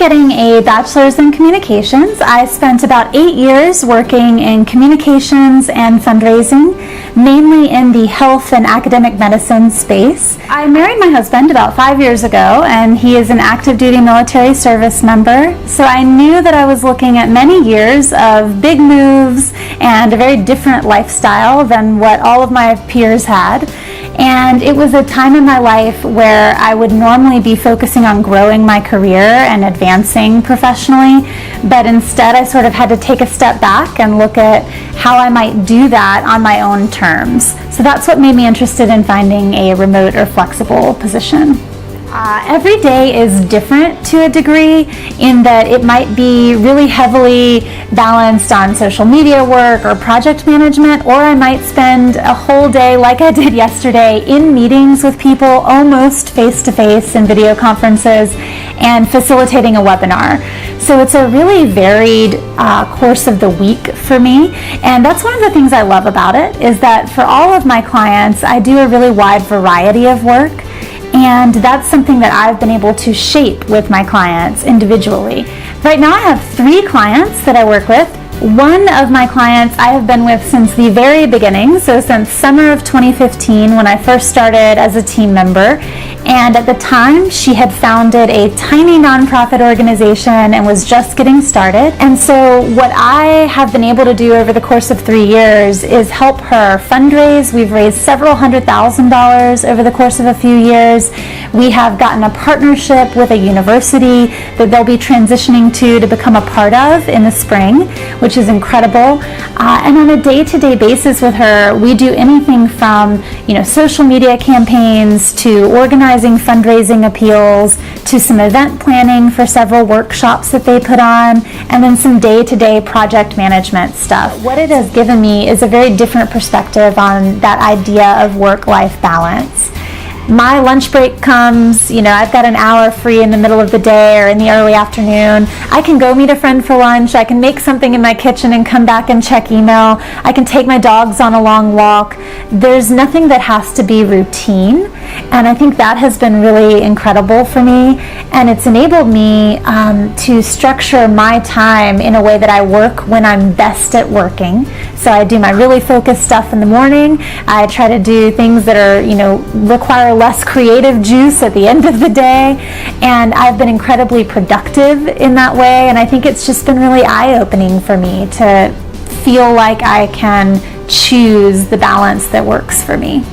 getting a bachelor's in communications. I spent about 8 years working in communications and fundraising, mainly in the health and academic medicine space. I married my husband about 5 years ago, and he is an active duty military service member. So I knew that I was looking at many years of big moves and a very different lifestyle than what all of my peers had. And it was a time in my life where I would normally be focusing on growing my career and advancing professionally, but instead I sort of had to take a step back and look at how I might do that on my own terms. So that's what made me interested in finding a remote or flexible position. Every day is different to a degree in that it might be really heavily balanced on social media work or project management, or I might spend a whole day like I did yesterday in meetings with people almost face-to-face in video conferences and facilitating a webinar. So it's a really varied course of the week for me, and that's one of the things I love about it, is that for all of my clients I do a really wide variety of work. And that's something that I've been able to shape with my clients individually. Right now I have 3 clients that I work with. One of my clients I have been with since the very beginning, so since summer of 2015 when I first started as a team member. And at the time, she had founded a tiny nonprofit organization and was just getting started. And so what I have been able to do over the course of 3 years is help her fundraise. We've raised several $100,000s over the course of a few years. We have gotten a partnership with a university that they'll be transitioning to become a part of in the spring, which is incredible. And on a day-to-day basis with her, we do anything from social media campaigns to organizing fundraising appeals to some event planning for several workshops that they put on, and then some day-to-day project management stuff. What it has given me is a very different perspective on that idea of work-life balance. My lunch break comes, I've got an hour free in the middle of the day or in the early afternoon. I can go meet a friend for lunch. I can make something in my kitchen and come back and check email. I can take my dogs on a long walk. There's nothing that has to be routine. And I think that has been really incredible for me. And it's enabled me to structure my time in a way that I work when I'm best at working. So I do my really focused stuff in the morning. I try to do things that are, require less creative juice at the end of the day. And I've been incredibly productive in that way. And I think it's just been really eye-opening for me to feel like I can choose the balance that works for me.